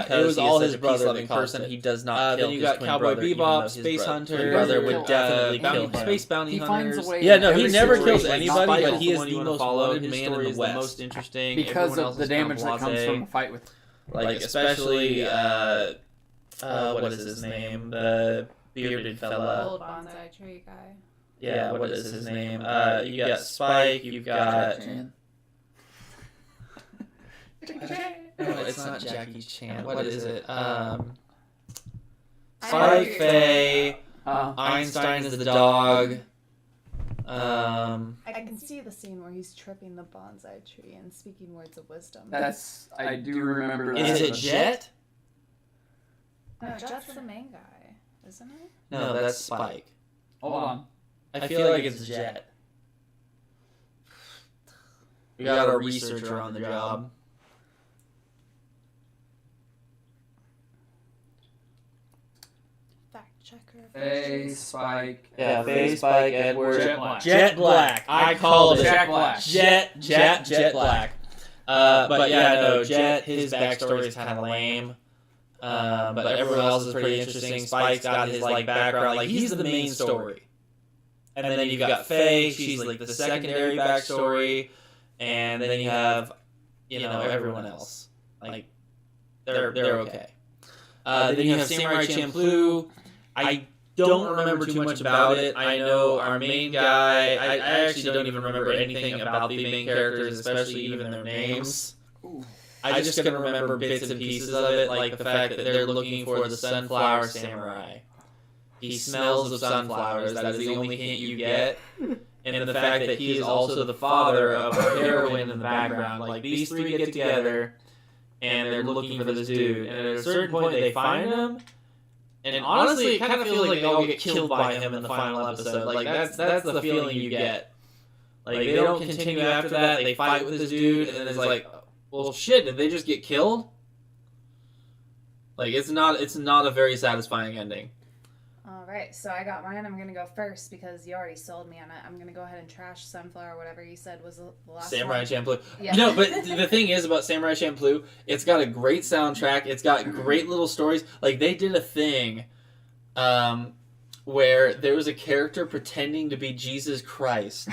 and was he all is his such a brother peace-loving that caused person. him. He does not kill Then you his got twin Cowboy brother, even though Bebop, his Space Hunter. twin brother would kill- definitely bounty, kill him. Space Bounty He finds Hunters. a way. Yeah, in no, he every never kills situation anybody, not to but kill he is him. the most wanted man in the West. most interesting because of the damage that comes from the fight with. Like especially what is his name? The bearded fella. Old bonsai tree guy. Yeah, what is his name? You got Spike. You've got. No, it's not Jackie Chan. What is it? Spike, Faye, Einstein is the dog. I can see the scene where he's tripping the bonsai tree and speaking words of wisdom. I do remember that. Is it Jet? No, Jet's the main guy, isn't it? No, that's Spike. Hold on. I feel like it's Jet. We got a researcher on the job. Fact checker. Faye, Spike. Yeah, Faye, Spike, Edward. Jet Black. Jet Black. I called it. Jack Black. Jet Black. But yeah, no, Jet, his backstory is kind of lame. But everyone else is pretty interesting. Spike's got his like background, like he's the main story. And then you've got Faye, she's like the secondary backstory. And then you have, everyone else. Like, they're okay. Then you have Samurai Champloo. I don't remember too much about it. I know our main guy. I actually don't even remember anything about the main characters, especially even their names. I just can remember bits and pieces of it, like the fact that they're looking for the sunflower samurai. He smells of sunflowers. That is the only hint you get. And the fact that he is also the father of our heroine in the background. Like, these three get together, and they're looking for this dude. And at a certain point, they find him. And honestly, it kind of feels like they all get killed by him in the final episode. Like, that's the feeling you get. Like, they don't continue after that. They fight with this dude, and then it's like, well, shit, did they just get killed? Like, it's not a very satisfying ending. Alright, so I got mine. I'm going to go first because you already sold me on it. I'm going to go ahead and trash Sunflower, whatever you said was the last Samurai one. Champloo. Yeah. No, but the thing is about Samurai Champloo, it's got a great soundtrack. It's got great little stories. Like, they did a thing where there was a character pretending to be Jesus Christ.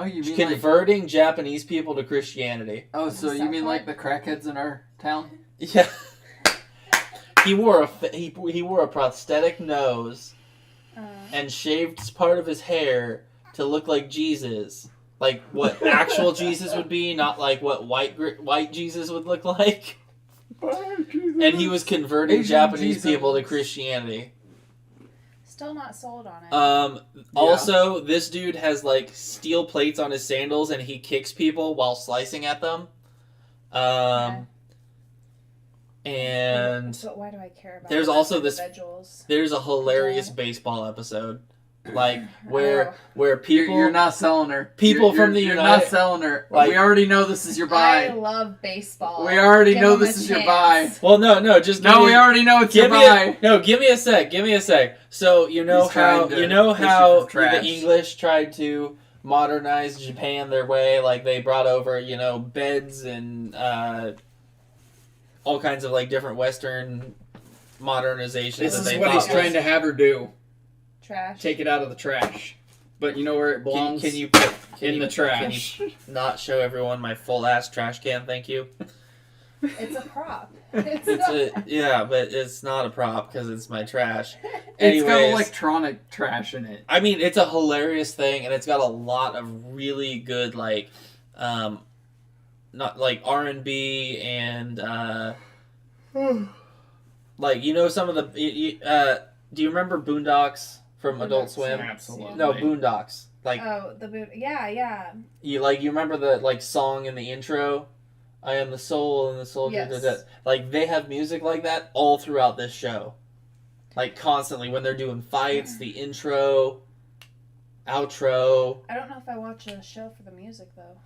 Oh, you mean converting Japanese people to Christianity. Oh, so you mean like the crackheads in our town? Yeah. He wore a prosthetic nose and shaved part of his hair to look like Jesus, like what actual Jesus would be, not like what white Jesus would look like. And he was converting Asian Japanese Jesus. people to Christianity. Still not sold on it. Also, this dude has like steel plates on his sandals, and he kicks people while slicing at them. And But why do I care about? there's also this. individuals? There's a hilarious baseball episode, like where people You're not selling her. People from the You're United- not selling her. like- We already know this is your I buy. love baseball. We already Give know them a this is your chance. buy. Well, no, just give No, me, we already know it's your give me buy. give me a sec. So He's trying to push you for trash. the English tried to modernize Japan their way, like they brought over beds and all kinds of like different Western modernizations. This that is they what he's thought trying to have her do. Trash. Take it out of the trash. But you know where it belongs? Can you in the trash. Can you not show everyone my full ass trash can? Thank you. It's a prop. But it's not a prop because it's my trash. It's got Anyways. electronic trash in it. I mean, it's a hilarious thing, and it's got a lot of really good not like R&B and like some of the. Do you remember Boondocks from Adult Swim? Absolutely. No, Boondocks. Like Oh, the boot. Yeah. you remember the song in the intro. I am the soul and the soldier. Yes. Like they have music like that all throughout this show, like constantly when they're doing fights. The intro, outro. I don't know if I watch a show for the music though.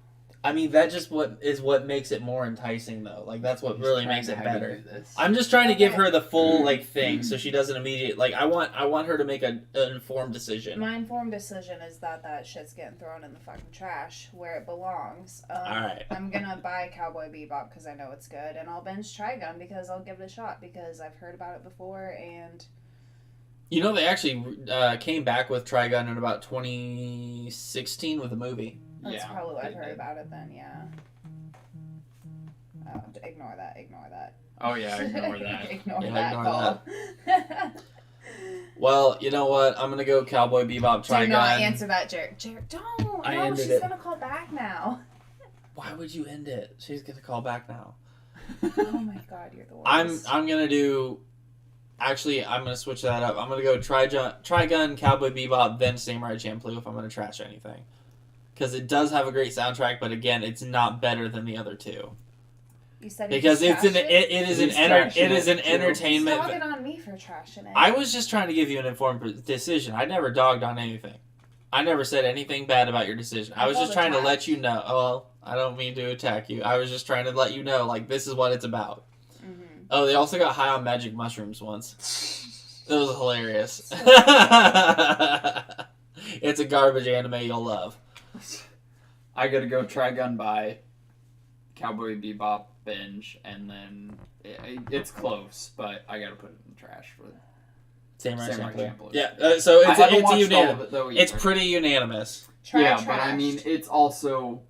I mean, that just what makes it more enticing, though. Like that's what really makes it better. I'm just trying to give her the full thing, so she doesn't immediately I want her to make an informed decision. My informed decision is that shit's getting thrown in the fucking trash where it belongs. All right. I'm gonna buy Cowboy Bebop because I know it's good, and I'll binge Trigun because I'll give it a shot because I've heard about it before and. They actually came back with Trigun in about 2016 with a movie. That's probably what I've they heard did. about it then, yeah. Oh, ignore that. Oh yeah, ignore that. ignore Yeah, that ignore call. Well, you know what? I'm gonna go Cowboy Bebop Trigun. Do not answer that, Jared. Jared, don't. I No, ended she's it. gonna call back now. Why would you end it? She's gonna call back now. Oh my god, you're the worst. I'm gonna do. Actually, I'm gonna switch that up. I'm gonna go Trigun, Cowboy Bebop, then Samurai Champloo if I'm gonna trash anything, because it does have a great soundtrack. But again, it's not better than the other two. You said Because it is an entertainment. Stop it on me for trashing it. I was just trying to give you an informed decision. I never dogged on anything. I never said anything bad about your decision. I was felt just trying to attacked. let you know. Oh, well, I don't mean to attack you. I was just trying to let you know, this is what it's about. Mm-hmm. Oh, they also got high on magic mushrooms once. It was hilarious. It's a garbage anime you'll love. I gotta go Trigun by Cowboy Bebop binge, and then it's close, but I gotta put it in the trash for Samurai Samurai Champloo. Champloo. Yeah, so I haven't it's watched all unanimous. of it though. It's either. pretty unanimous. Yeah, Trashed. but I mean, it's also.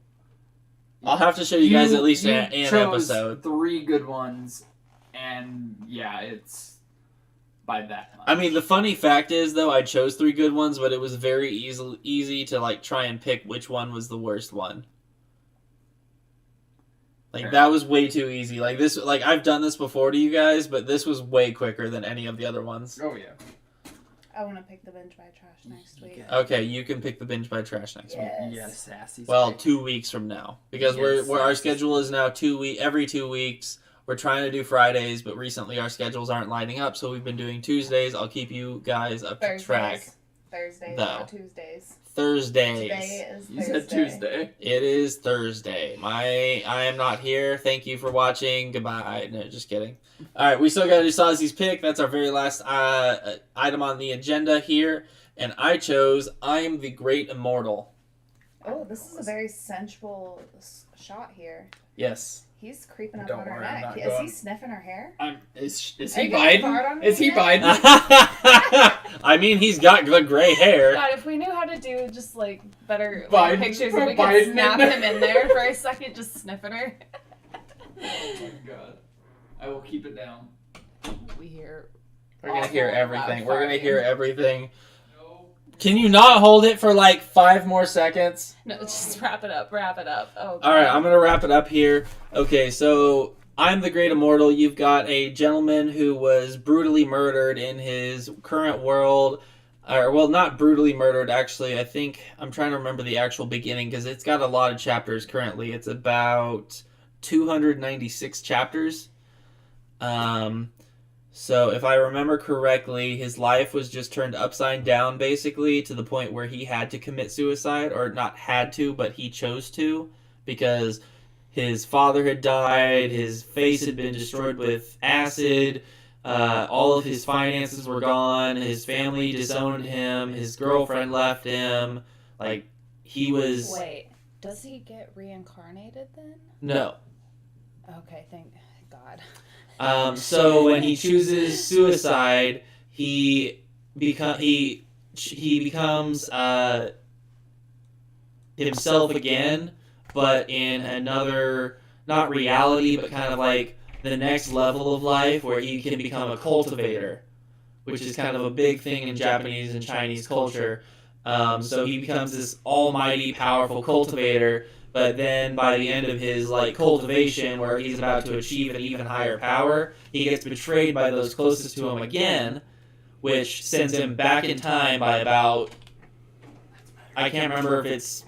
I'll have to show you guys at least an chose episode. 3 good ones, and yeah, it's by that much. I mean, the funny fact is, though, I chose 3 good ones, but it was very easy to try and pick which one was the worst one. That was way too easy. This, I've done this before to you guys, but this was way quicker than any of the other ones. Oh yeah. I want to pick the binge by trash next week. Okay, you can pick the binge by trash next week. Yes. You got a sassy. Well, stick. 2 weeks from now, because Yes. our schedule is now every 2 weeks. We're trying to do Fridays, but recently our schedules aren't lining up, so we've been doing Tuesdays. I'll keep you guys up to track. Thursdays, though. not Tuesdays. Thursdays. Today is You Thursday. said Tuesday. It is Thursday. I am not here. Thank you for watching. Goodbye. No, just kidding. All right, we still got to do Sozzy's pick. That's our very last item on the agenda here, and I chose I'm the Great Immortal. Oh, this is a very sensual shot here. Yes. He's creeping up Don't on her worry, I'm neck. not Is going. he sniffing her hair? Is Are he you gonna fart Biden? on me Is he again? Biden? I mean, he's got good gray hair. God, if we knew how to do just like better Biden- pictures, put if we could Biden in snap there. him in there for a second, just sniffing her. Oh my god. I will keep it down. We hear. We're gonna hear awful everything. loud We're gonna farting. hear everything. No. Can you not hold it for like 5 more seconds? No, just wrap it up. Wrap it up. Oh. God. All right, I'm gonna wrap it up here. Okay, so I'm the Great Immortal. You've got a gentleman who was brutally murdered in his current world. Or, well, not brutally murdered, actually. I think I'm trying to remember the actual beginning because it's got a lot of chapters currently. It's about 296 chapters. So if I remember correctly, his life was just turned upside down, basically, to the point where he had to commit suicide, or not had to, but he chose to, because his father had died, his face had been destroyed with acid, all of his finances were gone, his family disowned him, his girlfriend left him, like, he was... Wait, does he get reincarnated then? No. Okay, thank God. So when he chooses suicide, he becomes himself again, but in another, not reality, but kind of like the next level of life where he can become a cultivator, which is kind of a big thing in Japanese and Chinese culture. So he becomes this almighty, powerful cultivator. But then by the end of his like cultivation, where he's about to achieve an even higher power, he gets betrayed by those closest to him again, which sends him back in time by about, I can't remember if it's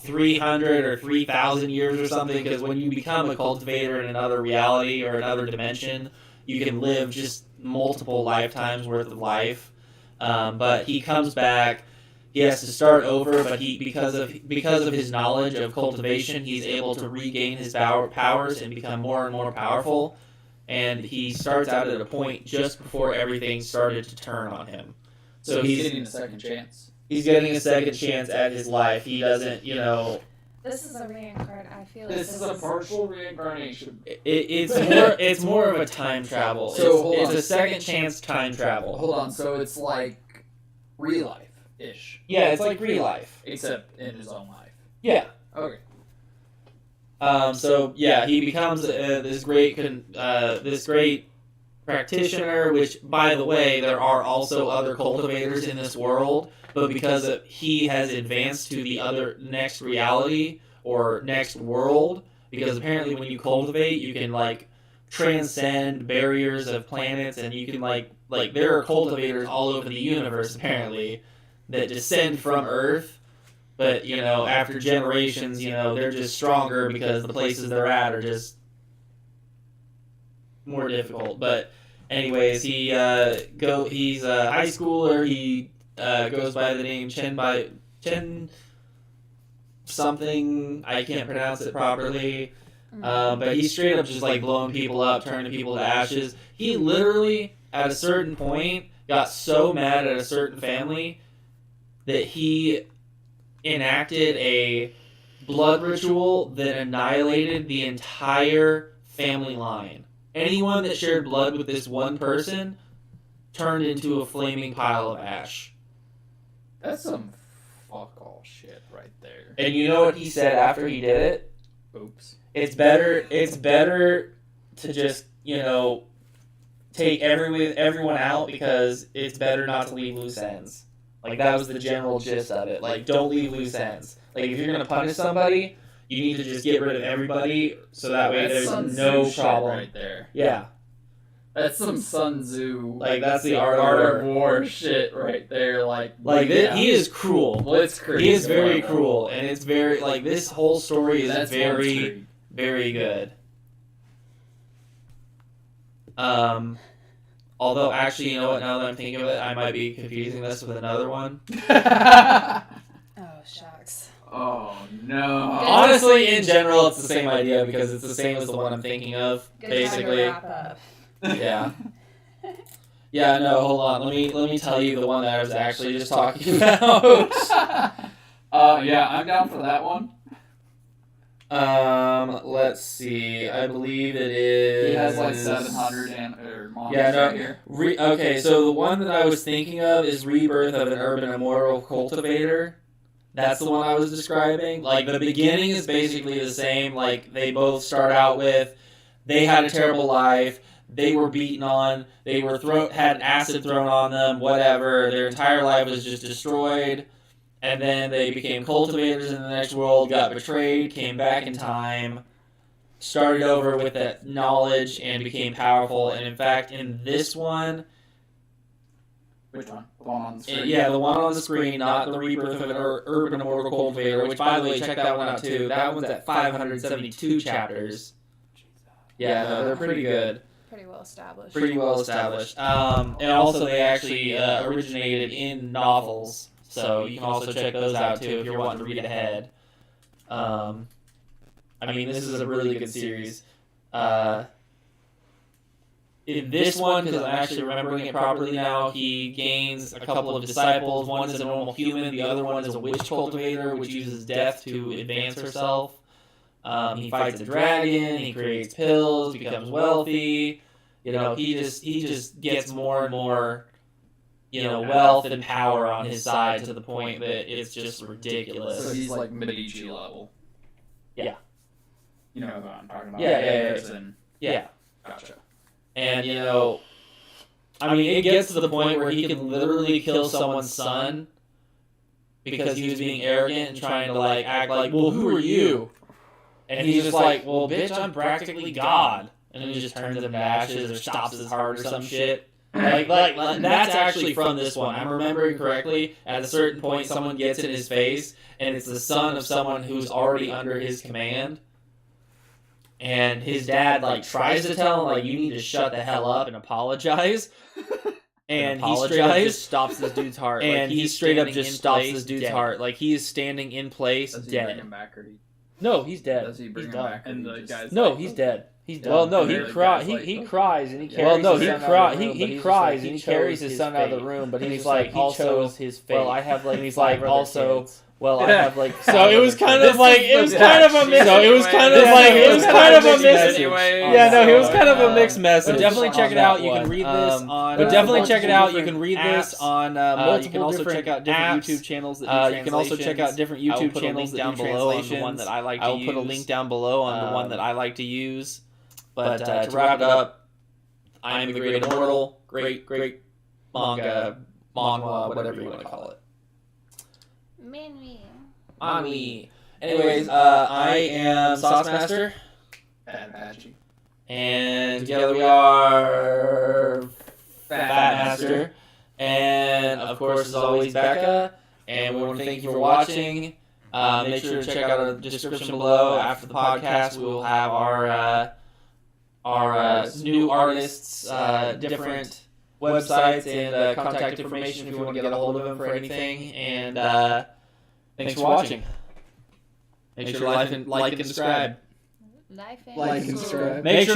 300 or 3,000 years or something, because when you become a cultivator in another reality or another dimension, you can live just multiple lifetimes worth of life. But he comes back. He has to start over, but because of his knowledge of cultivation, he's able to regain his powers and become more and more powerful. And he starts out at a point just before everything started to turn on him. So he's getting a second chance. He's getting a second chance at his life. He doesn't, This is a reincarnation. I feel This is a partial reincarnation. it's more of a time travel. So, it's hold on. a second chance time travel. Hold on, so it's like real life-ish. Yeah, it's like real life. Except in his own life. Yeah. Okay. So yeah, he becomes this great practitioner. Which, by the way, there are also other cultivators in this world, but because he has advanced to the other next reality or next world, because apparently when you cultivate, you can like transcend barriers of planets, and you can like there are cultivators all over the universe apparently that descend from Earth. But, after generations, they're just stronger because the places they're at are just more difficult. But anyways, he's a high schooler. He goes by the name Chen something. I can't pronounce it properly. But he's straight up just like blowing people up, turning people to ashes. He literally, at a certain point, got so mad at a certain family that he enacted a blood ritual that annihilated the entire family line. Anyone that shared blood with this one person turned into a flaming pile of ash. That's some fuck all shit right there. And you know what he said after he did it? Oops. It's better to just, take everyone out, because it's better not to leave loose ends. Like, that was the general gist of it. Like, don't leave loose ends. Like, if you're going to punish somebody, you need to just get rid of everybody, so that way there's Sun no Tzu shit problem. right there. Yeah. That's some Sun Tzu. Like, that's the art of of war shit right there. Like he is cruel. Blitzkrieg. He is very cruel, and it's very, like, this whole story is That's very, Blitzkrieg. very good. Although, actually, you know what, now that I'm thinking of it, I might be confusing this with another one. Oh, shucks. Oh no. Honestly, in general, it's the same idea, because it's the same as the one I'm thinking of, Good basically. time to wrap up. Yeah. Yeah, no, hold on. Let me tell you the one that I was actually just talking about. Yeah, I'm down for that one. Let's see. I believe it is. He has like 700 mangas Yeah, no. right here. Okay, so the one that I was thinking of is Rebirth of an Urban Immortal Cultivator. That's the one I was describing. Like, the beginning is basically the same. Like, they both start out with, they had a terrible life, they were beaten on, they were had acid thrown on them, whatever. Their entire life was just destroyed. And then they became cultivators in the next world, got betrayed, came back in time, started over with that knowledge, and became powerful. And in fact, in this one... Which one? The one on the screen? Yeah, the one on the screen, not the Rebirth of an Urban Immortal Cultivator, which, by the way, check that one out, too. That one's at 572 chapters. Yeah, no, they're pretty good. Pretty well established. Pretty well established. And also, they actually originated in novels. So you can also check those out too if you're wanting to read ahead. I mean, this is a really good series. In this one, because I'm actually remembering it properly now, he gains a couple of disciples. One is a normal human, the other one is a witch cultivator, which uses death to advance herself. He fights a dragon, he creates pills, becomes wealthy. You know, he just gets more and more, you know, wealth and power on his side to the point that it's just ridiculous. So he's like Medici level. Yeah. You know what I'm talking about? Yeah. Gotcha. And, you know, I mean, it gets to the point where he can literally kill someone's son because he was being arrogant and trying to, like, act like, well, who are you? And he's just like, well, bitch, I'm practically God. And then he just turns him to ashes or stops his heart or some shit. Like that's actually from this one. I'm remembering correctly. At a certain point, someone gets in his face, and it's the son of someone who's already under his command. And his dad like tries to tell him like, you need to shut the hell up and apologize. And he straight up just stops this dude's heart. And he straight up just stops this dude's heart. Like he is standing in place, Does he dead. bring him back, or he... No, he's dead. Does he bring He's him done. back? And the guy's No, like, he's dead. He's done. Well, no, And he the cries. guy's like, He okay. cries and he Yeah. carries. Well, no, his he son out of cries. the room, but He he's cries just and he carries chose his his son out of the fate. room. But And he's he's like, like, he also, chose his fate. well, I have like, And he's five like, other also, kids. Well, I have like. So five it was other kind kids. of like it was kind of a mix. So it was kind of Yeah, like no, it was kind of a mixed mix. message. Yeah, no, it was kind of a mixed message. But definitely check it out. You can read this on. But definitely check it out. You can multiple read this apps. on You can also check out different YouTube channels that do You can also check out different I will YouTube put a channels link that down do below on the translations. one that I like to I will put a use. link down below on the one that I like to use. But to wrap it up, I am the Great Immortal, great manga, manhwa, whatever you want to call it. Manhwa. Anyways, I am Saucemaster, Bad Patchy. and together we are Fatmaster, and of course, as always, Becca. And we want to thank you for watching. Make sure to check out our description below. After the podcast, we will have our new artists, different websites, and contact information if you want to get a hold of them for anything. And thanks for watching. Make sure to like and subscribe. Life Like and subscribe. Make sure